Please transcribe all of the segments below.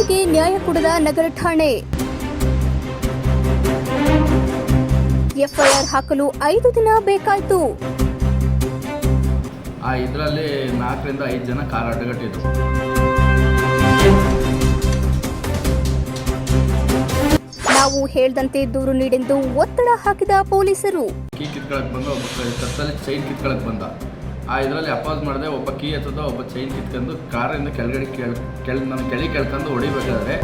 ಮಹಿಳೆಗೆ ನ್ಯಾಯ ಕೊಡದ ನಗರ ಠಾಣೆ. ಎಫ್ಐಆರ್ ಹಾಕಲು 5 ದಿನ ಬೇಕಾಯಿತು. ಇದರಲ್ಲಿ 4 ರಿಂದ 5 ಜನ ಕಾರ್ ಅಡ್ಡಗಟ್ಟಿದ್ರು. ನಾವು ಹೇಳ್ದಂತೆ ದೂರು ನೀಡೆಂದು ಒತ್ತಡ ಹಾಕಿದ ಪೊಲೀಸರು. ಕೀ ಕಿತ್ಕೊಳಕ್ ಬಂದ ಒಬ್ಬ ಕತ್ತಲ್ಲಿ ಚೈನ್ ಕಿತ್ಕೊಳಕ್ ಬಂದ. ಇದರಲ್ಲಿ ಅಪೋಸ್ ಮಾಡಿದೆ, ಒಬ್ಬ ಕೀ ಎತ್ತದ, ಒಬ್ಬ ಚೈನ್ ಕಿತ್ಕೊಂಡು ಕಾರಿಂದ ಕೆಳಗಡೆ ನನ್ನ ಕೆಳಗೆ ಕೆಳ್ಕೊಂಡು ಹೊಡಿಬೇಕಾದ್ರೆ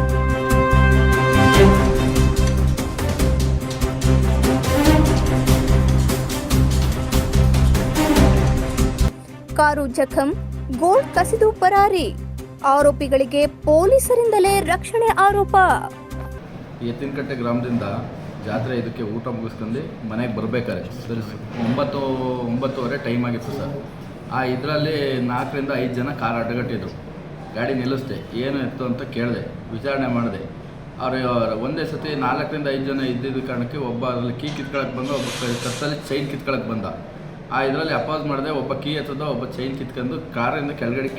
ಕಾರು ಜಖಂ, ಗೋಲ್ಡ್ ಕಸಿದು ಪರಾರಿ. ಆರೋಪಿಗಳಿಗೆ ಪೊಲೀಸರಿಂದಲೇ ರಕ್ಷಣೆ ಆರೋಪ. ಎತ್ತಿನಕಟ್ಟೆ ಗ್ರಾಮದಿಂದ ಜಾತ್ರೆ ಇದಕ್ಕೆ ಊಟ ಮುಗಿಸ್ಕೊಂಡು ಮನೆಗೆ ಬರಬೇಕಾರೆ ಸರಿ 9:30 ಟೈಮ್ ಆಗಿತ್ತು ಸರ್. ಇದರಲ್ಲಿ 4 ರಿಂದ 5 ಜನ ಕಾರ್ ಅಡ್ಡಗಟ್ಟಿದ್ರು. ಗಾಡಿ ನಿಲ್ಲಿಸ್ದೆ, ಏನು ಎತ್ತು ಅಂತ ಕೇಳಿದೆ, ವಿಚಾರಣೆ ಮಾಡಿದೆ. ಅವರು ಒಂದೇ ಸತಿ 4 ರಿಂದ 5 ಜನ ಇದ್ದಿದ್ದ ಕಾರಣಕ್ಕೆ ಒಬ್ಬ ಅದರಲ್ಲಿ ಕೀ ಕಿತ್ಕೊಳಕ್ಕೆ ಬಂದ, ಒಬ್ಬ ಕತ್ತಲ್ಲಿ ಚೈನ್ ಕಿತ್ಕೊಳಕ್ಕೆ ಬಂದ. ಇದರಲ್ಲಿ ಅಪೋಸ್ ಮಾಡಿದೆ, ಒಬ್ಬ ಕೀ ಎತ್ತದ, ಒಬ್ಬ ಚೈನ್ ಕಿತ್ಕೊಂಡು ಕಾರಿಂದ ಕೆಳಗಡೆ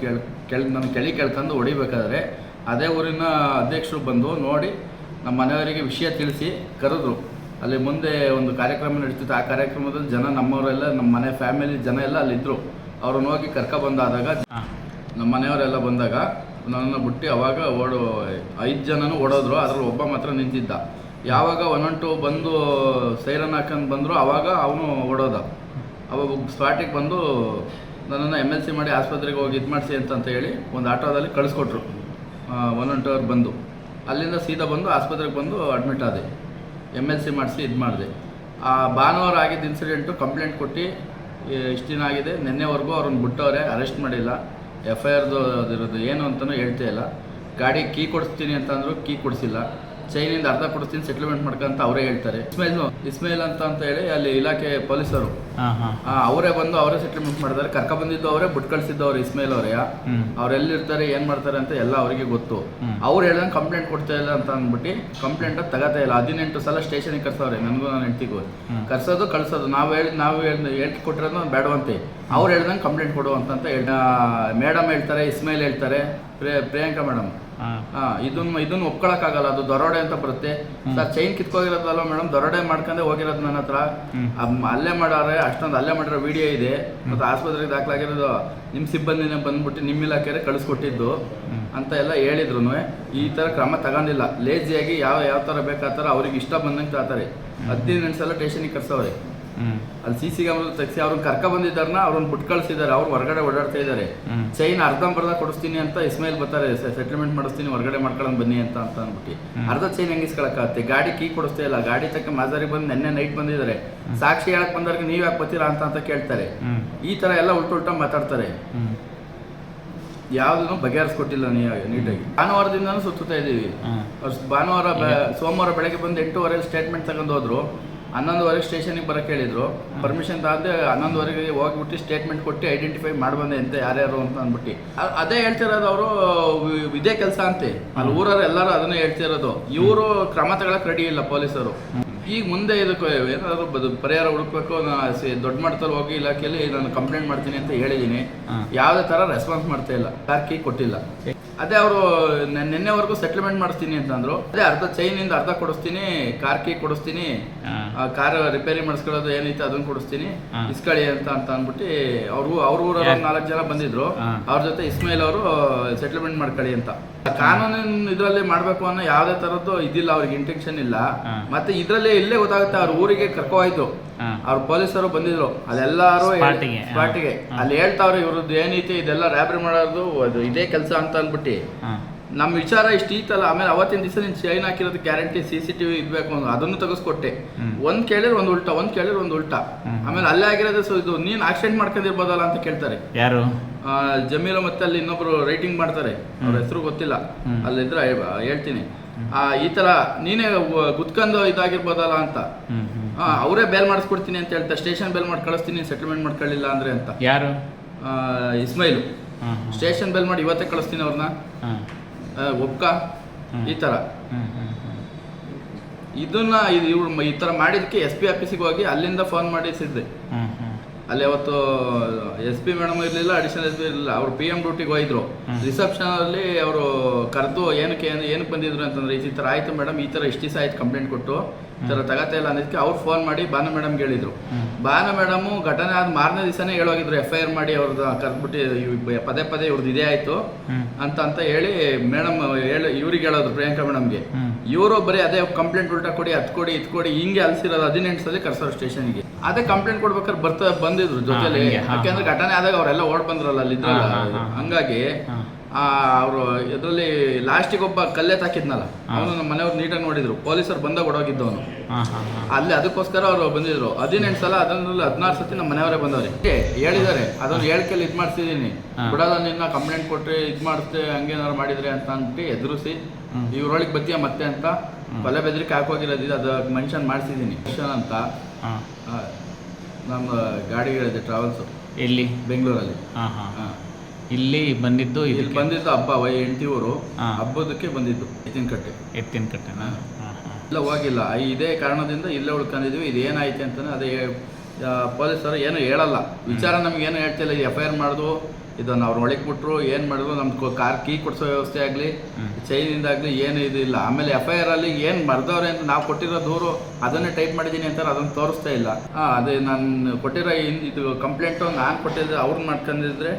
ನನ್ನ ಕೆಳಗೆ ಕೆಳ್ಕೊಂಡು ಹೊಡಿಬೇಕಾದ್ರೆ ಅದೇ ಊರಿನ ಅಧ್ಯಕ್ಷರು ಬಂದು ನೋಡಿ ನಮ್ಮ ಮನೆಯವರಿಗೆ ವಿಷಯ ತಿಳಿಸಿ ಕರೆದ್ರು. ಅಲ್ಲಿ ಮುಂದೆ ಒಂದು ಕಾರ್ಯಕ್ರಮ ನಡೀತಿತ್ತು. ಆ ಕಾರ್ಯಕ್ರಮದಲ್ಲಿ ಜನ ನಮ್ಮವರೆಲ್ಲ, ನಮ್ಮ ಮನೆ ಫ್ಯಾಮಿಲಿ ಜನ ಎಲ್ಲ ಅಲ್ಲಿದ್ದರು. ಅವ್ರನ್ನ ಹೋಗಿ ಬಂದಾದಾಗ ನಮ್ಮ ಮನೆಯವರೆಲ್ಲ ಬಂದಾಗ ನನ್ನನ್ನು ಬಿಟ್ಟು ಅವಾಗ 5 ಜನನೂ ಓಡೋದ್ರು. ಅದರಲ್ಲಿ ಒಬ್ಬ ಮಾತ್ರ ನಿಂತಿದ್ದ. ಯಾವಾಗ 112 ಬಂದು ಸೈರನ್ ಹಾಕೊಂಡು ಬಂದರು ಆವಾಗ ಅವನು ಓಡೋದ. ಅವಾಗ ಸ್ಪಾಟಿಗೆ ಬಂದು ನನ್ನನ್ನು MLC ಮಾಡಿ ಆಸ್ಪತ್ರೆಗೆ ಹೋಗಿ ಇದು ಮಾಡಿಸಿ ಅಂತ ಹೇಳಿ ಒಂದು ಆಟೋದಲ್ಲಿ ಕಳಿಸ್ಕೊಟ್ರು. 112 ಅವ್ರು ಬಂದು ಅಲ್ಲಿಂದ ಸೀದಾ ಬಂದು ಆಸ್ಪತ್ರೆಗೆ ಬಂದು ಅಡ್ಮಿಟ್ ಆದೆ. MLC ಮಾಡಿಸಿ ಇದು ಮಾಡಿದೆ. ಭಾನುವಾರ ಆಗಿದ್ದ ಇನ್ಸಿಡೆಂಟು ಕಂಪ್ಲೇಂಟ್ ಕೊಟ್ಟು ಇಷ್ಟು ದಿನ ಆಗಿದೆ. ನಿನ್ನೆವರೆಗೂ ಅವ್ರನ್ನ ಬಿಟ್ಟವ್ರೆ, ಅರೆಸ್ಟ್ ಮಾಡಿಲ್ಲ. FIRದು ಅದಿರೋದು ಏನು ಅಂತಲೂ ಹೇಳ್ತಾ ಇಲ್ಲ. ಗಾಡಿ ಕೀ ಕೊಡಿಸ್ತೀನಿ ಅಂತಂದ್ರು, ಕೀ ಕೊಡಿಸಿಲ್ಲ. ಚೈನಿಂದ ಅರ್ಧ ಕೊಡಿಸ್ತೀನಿ ಸೆಟ್ಲ್ಮೆಂಟ್ ಮಾಡ್ಕೊಂತ ಅವರೇ ಹೇಳ್ತಾರೆ. ಇಸ್ಮೇಲ್ ಅಂತ ಹೇಳಿ ಅಲ್ಲಿ ಇಲಾಖೆ ಪೊಲೀಸರು ಅವರೇ ಬಂದು ಅವರೇ ಸೆಟ್ಲ್ಮೆಂಟ್ ಮಾಡಿದ್ದಾರೆ. ಬಂದಿದ್ದು ಅವರೇ, ಬಿಟ್ಟು ಕಳಿಸಿದ್ದವ್ರು ಇಸ್ಮೇಲ್ ಅವರೇ. ಅವ್ರು ಎಲ್ಲಿರ್ತಾರೆ, ಏನು ಮಾಡ್ತಾರೆ ಅಂತ ಎಲ್ಲ ಅವರಿಗೆ ಗೊತ್ತು. ಅವ್ರು ಹೇಳ್ದಂಗೆ ಕಂಪ್ಲೇಂಟ್ ಕೊಡ್ತಾ ಇಲ್ಲ ಅಂತ ಅಂದ್ಬಿಟ್ಟು ಕಂಪ್ಲೇಂಟ್ ತಗೋತಾ ಇಲ್ಲ. 18 ಸಲ ಸ್ಟೇಷನ್ಗೆ ಕರ್ಸವ್ರೆ, ನನಗೂ ನನ್ನ ಹೆಂಡ್ತಿಗೂ. ಕರ್ಸೋದು ಕಳ್ಸೋದು, ನಾವು ಹೇಳ್ತಿ ಕೊಟ್ಟಿರೋದು ಬೇಡವಂತೆ. ಅವ್ರು ಹೇಳ್ದಂಗೆ ಕಂಪ್ಲೇಂಟ್ ಕೊಡು ಅಂತ ಮೇಡಮ್ ಹೇಳ್ತಾರೆ, ಇಸ್ಮೇಲ್ ಹೇಳ್ತಾರೆ, ಪ್ರಿಯಾಂಕಾ ಮೇಡಮ್. ಇದನ್ನು ಒಪ್ಕೊಳಕ್ಕಾಗಲ್ಲ, ಅದು ದರೋಡೆ ಅಂತ ಬರುತ್ತೆ ಸರ್. ಚೈನ್ ಕಿತ್ಕೋಗಿರೋದಲ್ವ ಮೇಡಮ್, ದರೋಡೆ ಮಾಡ್ಕೊಂಡೆ ಹೋಗಿರೋದು ನನ್ನ ಹತ್ರ. ಅಲ್ಲೇ ಮಾಡಾರೆ, ಅಷ್ಟೊಂದು ಅಲ್ಲೇ ಮಾಡಿರೋ ವಿಡಿಯೋ ಇದೆ. ಮತ್ತು ಆಸ್ಪತ್ರೆಗೆ ದಾಖಲಾಗಿರೋದು ನಿಮ್ಮ ಸಿಬ್ಬಂದಿನೇ ಬಂದ್ಬಿಟ್ಟು ನಿಮ್ಮ ಇಲಾಖೆಯೇ ಕಳಿಸ್ಕೊಟ್ಟಿದ್ದು ಅಂತ ಎಲ್ಲ ಹೇಳಿದ್ರು. ಈ ಥರ ಕ್ರಮ ತಗೊಂಡಿಲ್ಲ. ಲೇಜಿಯಾಗಿ ಯಾವ ಥರ ಬೇಕಾ ಥರ ಅವ್ರಿಗೆ ಇಷ್ಟ ಬಂದಂಗೆ ತಾತಾರೆ. 18 ಸಲ ಸ್ಟೇಷನಿಗೆ ಕರ್ಸವ್ರೆ. ಅಲ್ಲಿ CC ಕ್ಯಾಮ್ರಾ ತೆಗ್ಸಿ ಅವ್ರನ್ನ ಬಂದಿದ್ದಾರನ್ನ ಅವ್ರನ್ನ ಬಿಟ್ಟು ಕಳಿಸಿದ್ದಾರೆ. ಅವ್ರು ಹೊರಗಡೆ ಓಡಾಡ್ತಾ ಇದ್ದಾರೆ. ಚೈನ್ ಅರ್ಧಂಬರ್ಧ ಕೊಡಿಸ್ತೀನಿ ಅಂತ ಇಸ್ಮೇಲ್ ಬರ್ತಾರೆ, ಸೆಟ್ಲ್ಮೆಂಟ್ ಮಾಡಿಸ್ತೀನಿ, ಹೊರಗಡೆ ಮಾಡ್ಕೊಳ್ಳೋದು ಬನ್ನಿ ಅಂತ ಅಂದ್ಬಿಟ್ಟು ಅರ್ಧ ಚೈನ್ ಹೆಂಗಿಸ್ಕೊಳಕ್ಕಾಗತ್ತೆ. ಗಾಡಿ ಕೀ ಕೊಡಿಸ್ತಾ ಇಲ್ಲ. ಗಾಡಿ ತಕ್ಕ ಮಾಜಾರಿಗೆ ಬಂದು ನೆನ್ನೆ ನೈಟ್ ಬಂದಿದ್ದಾರೆ. ಸಾಕ್ಷಿ ಹೇಳಕ್ ಬಂದವ್ರಿಗೆ ನೀವ್ ಯಾಕೆ ಬರ್ತೀರಾ ಅಂತ ಕೇಳ್ತಾರೆ. ಈ ತರ ಎಲ್ಲ ಉಲ್ಟಾ ಮಾತಾಡ್ತಾರೆ. ಯಾವ್ದನ್ನು ಬಗೆಹರಿಸ್ಕೊಟ್ಟಿಲ್ಲ ನೀಟಾಗಿ. ಭಾನುವಾರದಿಂದನೂ ಸುತ್ತಾ ಇದೀವಿ. ಸೋಮವಾರ ಬೆಳಗ್ಗೆ ಬಂದು 8:30 ಸ್ಟೇಟ್ಮೆಂಟ್ ತಗೊಂಡು ಹೋದ್ರು. 11:30 ಸ್ಟೇಷನಿಗೆ ಬರೋಕ್ಕೆ ಹೇಳಿದ್ರು. ಪರ್ಮಿಷನ್ ತಗೊಂಡೆ 11:30 ಹೋಗ್ಬಿಟ್ಟು ಸ್ಟೇಟ್ಮೆಂಟ್ ಕೊಟ್ಟು ಐಡೆಂಟಿಫೈ ಮಾಡ್ಬಂದೆ ಅಂತ ಯಾರ್ಯಾರು ಅಂತ ಅಂದ್ಬಿಟ್ಟು ಅದೇ ಹೇಳ್ತಿರೋದು. ಅವರು ಇದೇ ಕೆಲಸ ಅಂತೆ ಅಲ್ಲಿ ಊರವ್ರು ಎಲ್ಲರೂ ಅದನ್ನೇ ಹೇಳ್ತಿರೋದು. ಇವರು ಕ್ರಮ ತಗೊಳಕ್ ರೆಡಿ ಇಲ್ಲ ಪೊಲೀಸರು. ಈಗ ಮುಂದೆ ಇದಕ್ಕೆ ಏನಾದ್ರು ಪರಿಹಾರ ಹುಡುಕ್ಬೇಕು. ದೊಡ್ಡ ಮಟ್ಟದಲ್ಲಿ ಹೋಗಿ ಇಲಾಖೆಯಲ್ಲಿ ನಾನು ಕಂಪ್ಲೇಂಟ್ ಮಾಡ್ತೀನಿ ಅಂತ ಹೇಳಿದ್ದೀನಿ. ಯಾವುದೇ ಥರ ರೆಸ್ಪಾನ್ಸ್ ಮಾಡ್ತಾ ಇಲ್ಲ. ಕಾರ್ ಕೀ ಕೊಟ್ಟಿಲ್ಲ. ಅದೇ ಅವರು ನಿನ್ನೆವರೆಗೂ ಸೆಟ್ಲ್ಮೆಂಟ್ ಮಾಡಿಸ್ತೀನಿ ಅಂತಂದ್ರು. ಅದೇ ಅರ್ಧ ಚೈನಿಂದ ಅರ್ಧ ಕೊಡಿಸ್ತೀನಿ, ಕಾರ್ ಕೀ ಕೊಡಿಸ್ತೀನಿ, ಕಾರ್ ರಿಪೇರಿ ಮಾಡಿಸ್ಕೊಳ್ಳೋದು ಏನೈತೆ ಅದನ್ನ ಕೊಡಿಸ್ತೀನಿ, ಇಸ್ಕಳಿ ಅಂತ ಅಂದ್ಬಿಟ್ಟು ಅವ್ರ ಊರವ್ರು 4 ಜನ ಬಂದಿದ್ರು. ಅವ್ರ ಜೊತೆ ಇಸ್ಮೇಲ್ ಅವರು ಸೆಟ್ಲ್ಮೆಂಟ್ ಮಾಡ್ಕೊಳ್ಳಿ ಅಂತ. ಕಾನೂನಿನ ಇದ್ರಲ್ಲಿ ಮಾಡ್ಬೇಕು ಅನ್ನೋ ಯಾವ್ದೇ ತರದ್ದು ಇದಿಲ್ಲ, ಅವ್ರಿಗೆ ಇಂಟೆನ್ಷನ್ ಇಲ್ಲ. ಮತ್ತೆ ಇದ್ರಲ್ಲಿ ಇಲ್ಲೇ ಗೊತ್ತಾಗುತ್ತೆ. ಅವ್ರ ಊರಿಗೆ ಕರ್ಕೋಯ್ತು, ಅವ್ರ ಪೊಲೀಸರು ಬಂದಿದ್ರು. ಅದೆಲ್ಲರೂ ಸ್ಪಾಟಿಗೆ ಅಲ್ಲಿ ಹೇಳ್ತಾವ್ರೆ ಇವ್ರದ್ದು ಏನೈತಿ ಇದೆಲ್ಲ ರ್ಯಾಬ್ರಿ ಮಾಡೋದು ಇದೇ ಕೆಲಸ ಅಂತ ಅಂದ್ಬಿಟ್ಟು ನಮ್ಮ ವಿಚಾರ ಇಷ್ಟ ಈತಲ್ಲ. ಆಮೇಲೆ ಅವತ್ತಿನ ದಿವಸ ನೀನು ಚೈನ್ ಹಾಕಿರೋದು ಗ್ಯಾರಂಟಿ CCTV ಇರ್ಬೇಕು ಅಂತ ಅದನ್ನು ತೆಗೆಸ್ಕೊಟ್ಟೆ. ಒಂದ್ ಕೇಳಿದ್ರೆ ಒಂದು ಉಲ್ಟಾ, ಒಂದ್ ಕೇಳಿದ್ರೆ ಒಂದು ಉಲ್ಟಾ. ಆಮೇಲೆ ಅಲ್ಲೇ ಆಗಿರೋದು ಇದು ನೀನ್ ಆಕ್ಸಿಡೆಂಟ್ ಮಾಡ್ಕೊಂಡಿರ್ಬೋದಲ್ಲ ಅಂತ ಕೇಳ್ತಾರೆ. ಯಾರು? ಜಮೀಲ ಮತ್ತೆ ಅಲ್ಲಿ ಇನ್ನೊಬ್ರು ರೈಟಿಂಗ್ ಮಾಡ್ತಾರೆ, ಅವ್ರ ಹೆಸರು ಗೊತ್ತಿಲ್ಲ. ಅಲ್ಲಿದ್ರೆ ಹೇಳ್ತೀನಿ. ಈ ತರ ನೀನೇ ಗುದ್ಕೊಂಡು ಇದಾಗಿರ್ಬೋದಲ್ಲ ಅಂತ. ಅವರೇ ಬೇಲ್ ಮಾಡಿಸ್ಕೊಡ್ತೀನಿ ಅಂತ ಹೇಳ್ತಾರೆ. ಸ್ಟೇಷನ್ ಬೇಲ್ ಮಾಡಿ ಕಳಿಸ್ತೀನಿ, ಸೆಟಲ್ಮೆಂಟ್ ಮಾಡ್ಕೊಳ್ಳಿಲ್ಲ ಅಂದ್ರೆ ಅಂತ. ಯಾರು? ಇಸ್ಮೈಲು. ಸ್ಟೇಷನ್ ಬೇಲ್ ಮಾಡಿ ಇವತ್ತೇ ಕಳಿಸ್ತೀನಿ ಅವ್ರನ್ನ, ಒಪ್ಕ. ಈ ತರ ಇದನ್ನ ಈ ತರ ಮಾಡಿದಕ್ಕೆ SP ಆಫೀಸಿಗೆ ಹೋಗಿ ಅಲ್ಲಿಂದ ಫೋನ್ ಮಾಡಿಸಿದ್ದೆ. ಅಲ್ಲಿ ಅವತ್ತು SP ಮೇಡಮ್ ಇರಲಿಲ್ಲ, ಅಡಿಷನಲ್ SP ಇರಲಿಲ್ಲ, ಅವ್ರು PM ಡ್ಯೂಟಿಗೆ ಹೋಗಿದ್ರು. ರಿಸೆಪ್ಷನಲ್ಲಿ ಅವರು ಕರೆದು ಏನಕ್ಕೆ ಬಂದಿದ್ರು ಅಂತಂದ್ರೆ ಈ ಥರ ಆಯಿತು ಮೇಡಮ್, ಈ ಥರ ಇಷ್ಟು ದಿವಸ ಆಯ್ತು ಕಂಪ್ಲೇಂಟ್ ಕೊಟ್ಟು ಈ ಥರ ತಗತಾ ಇಲ್ಲ ಅನ್ನೋದಕ್ಕೆ ಅವ್ರು ಫೋನ್ ಮಾಡಿ ಭಾನು ಮೇಡಮ್ಗೆ ಹೇಳಿದ್ರು. ಭಾನು ಮೇಡಮು ಘಟನೆ ಆದ ಮಾರನೇ ದಿವಸನೇ ಹೇಳೋಗಿದ್ರು, FIR ಮಾಡಿ ಅವ್ರದ್ದು ಕರೆದ್ಬಿಟ್ಟು ಪದೇ ಇವ್ರದ್ದು ಇದೇ ಆಯಿತು ಅಂತ ಹೇಳಿ ಮೇಡಮ್ ಇವ್ರಿಗೆ ಹೇಳೋದು ಪ್ರಿಯಾಂಕಾ ಮೇಡಮ್ಗೆ. ಇವರು ಬರೀ ಅದೇ ಕಂಪ್ಲೇಂಟ್ ಉಲ್ಟಾ ಕೊಡಿ, ಅದು ಕೊಡಿ ಇದು ಕೊಡಿ ಹಿಂಗೆ ಅಲ್ಸಿರೋದು. 18 ಸಲ ಕರ್ಸೋರು ಸ್ಟೇಷನ್ಗೆ. ಅದೇ ಕಂಪ್ಲೇಂಟ್ ಕೊಡ್ಬೇಕಾದ್ರೆ ಬಂದಿದ್ರು ಜೊತೆಲಿ, ಯಾಕೆಂದ್ರೆ ಘಟನೆ ಆದಾಗ ಅವರೆಲ್ಲ ಓಡ್ ಬಂದ್ರಲ್ಲ ಅಲ್ಲಿ ಇದ್ರಲ್ಲ. ಹಂಗಾಗಿ ಅವರು ಇದರಲ್ಲಿ ಲಾಸ್ಟಿಗೆ ಒಬ್ಬ ಕಲ್ಲೆ ತಾಕಿದ್ನಲ್ಲ, ಅವನು ನಮ್ಮ ಮನೆಯವ್ರು ನೀಟಾಗಿ ನೋಡಿದ್ರು. ಪೊಲೀಸರು ಬಂದಾಗ ಓಡೋಗಿದ್ದವನು ಅಲ್ಲಿ, ಅದಕ್ಕೋಸ್ಕರ ಅವರು ಬಂದಿದ್ರು. 18 ಸಲ, ಅದರಲ್ಲಿ 16 ಸತಿ ನಮ್ಮ ಮನೆಯವರೇ ಬಂದವ್ರೆ. ಹೇಳಿದ್ದಾರೆ ಅದನ್ನು ಹೇಳಿಕೆಯಲ್ಲಿ ಇದು ಮಾಡ್ತಿದ್ದೀನಿ, ಬಿಡೋದ ನಿನ್ನ ಕಂಪ್ಲೇಂಟ್ ಕೊಟ್ಟರೆ ಇದು ಮಾಡುತ್ತೆ ಹಂಗೇನಾರು ಮಾಡಿದ್ರೆ ಅಂತ ಅಂದ್ಬಿಟ್ಟು ಎದುರಿಸಿ ಇವ್ರೊಳಗೆ ಬತ್ತೀಯ ಮತ್ತೆ ಅಂತ ಕೊಲೆ ಬೆದರಿಕೆ ಹಾಕೋಗಿರೋದಿದೆ. ಅದು ಮೆನ್ಷನ್ ಮಾಡಿಸಿದ್ದೀನಿ ಅಂತ. ನಮ್ಮ ಗಾಡಿಗಳಿದೆ ಟ್ರಾವೆಲ್ಸು, ಎಲ್ಲಿ ಬೆಂಗಳೂರಲ್ಲಿ. ಇಲ್ಲಿ ಬಂದಿದ್ದು ಇಲ್ಲಿ ಬಂದಿದ್ದು ಹಬ್ಬ, ಹೆಂಡತಿಯವರು ಹಬ್ಬದಕ್ಕೆ ಬಂದಿದ್ದು. ಎತ್ತಿನ ಕಟ್ಟೆ ಇಲ್ಲ ಹೋಗಿಲ್ಲ. ಇದೇ ಕಾರಣದಿಂದ ಇಲ್ಲೇ ಉಳ್ಕೊಂಡಿದ್ವಿ. ಇದೇನಾಯ್ತು ಅಂತಾನೆ ಅದೇ ಪೊಲೀಸರು ಏನು ಹೇಳಲ್ಲ, ವಿಚಾರ ನಮ್ಗೇನು ಹೇಳ್ತಿಲ್ಲ. FIR ಮಾಡಿದ್ವು, ಇದನ್ನು ಅವ್ರು ಒಳಗೆ ಬಿಟ್ರು, ಏನು ಮಾಡಿದ್ರು, ನಮ್ದು ಕಾರ್ ಕೀ ಕೊಡಿಸೋ ವ್ಯವಸ್ಥೆ ಆಗಲಿ, ಚೈನಿಂದಾಗಲಿ ಏನು ಇದಿಲ್ಲ. ಆಮೇಲೆ FIR ಅಲ್ಲಿ ಏನು ಬರ್ದವ್ರೆ ಅಂತ ನಾವು ಕೊಟ್ಟಿರೋ ದೂರು ಅದನ್ನೇ ಟೈಪ್ ಮಾಡಿದ್ದೀನಿ ಅಂತಾರೆ, ಅದನ್ನು ತೋರಿಸ್ತಾ ಇಲ್ಲ. ಅದೇ ನಾನು ಕೊಟ್ಟಿರೋ ಇದು ಕಂಪ್ಲೇಂಟು ನಾನು ಕೊಟ್ಟಿದ್ದೆ, ಅವ್ರು ಮಾಡ್ಕೊಂಡಿದ್ರೆ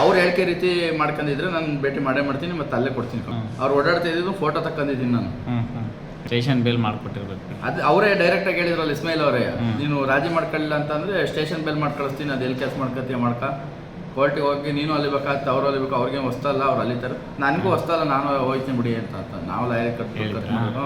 ಅವ್ರು ಹೇಳಿಕೆ ರೀತಿ ಮಾಡ್ಕೊಂಡಿದ್ರೆ ನಾನು ಭೇಟಿ ಮಾಡೇ ಮಾಡ್ತೀನಿ, ಮತ್ತು ಅಲ್ಲೇ ಕೊಡ್ತೀನಿ. ಅವ್ರು ಓಡಾಡ್ತಾ ಇದ್ದು ಫೋಟೋ ತಕ್ಕೊಂಡಿದ್ದೀನಿ ನಾನು. ಸ್ಟೇಷನ್ ಬೇಲ್ ಮಾಡ್ಕೊಟ್ಟಿರ್ಬೇಕು. ಅದು ಅವರೇ ಡೈರೆಕ್ಟಾಗಿ ಹೇಳಿದ್ರಲ್ಲ, ಇಸ್ಮಾಯಿಲ್ ಅವರೇ, ನೀನು ರಾಜಿ ಮಾಡ್ಕೊಳ್ಳಿಲ್ಲ ಅಂತಂದರೆ ಸ್ಟೇಷನ್ ಬೇಲ್ ಮಾಡಿ ಕಳಿಸ್ತೀನಿ, ಅದು ಎಲ್ಲಿ ಕೆಲಸ ಮಾಡ್ಕೊತೀಯ ಕೋರ್ಟಿಗೆ ಹೋಗಿ ನೀನು ಅಲಿಬೇಕಾಗ್ತದೆ, ಅವ್ರು ಅಲಿಬೇಕು. ಅವ್ರಿಗೆ ಹೊಸ್ತಲ್ಲ, ಅವ್ರು ಅಲಿತಾರೆ, ನನಗೂ ಹೊಸ್ತಲ್ಲ, ನಾನು ಹೋಗ್ತೀನಿ ಬಿಡಿ ಅಂತ ನಾವು ಲಾಯರ್ ಕಟ್ಕೊಂಡು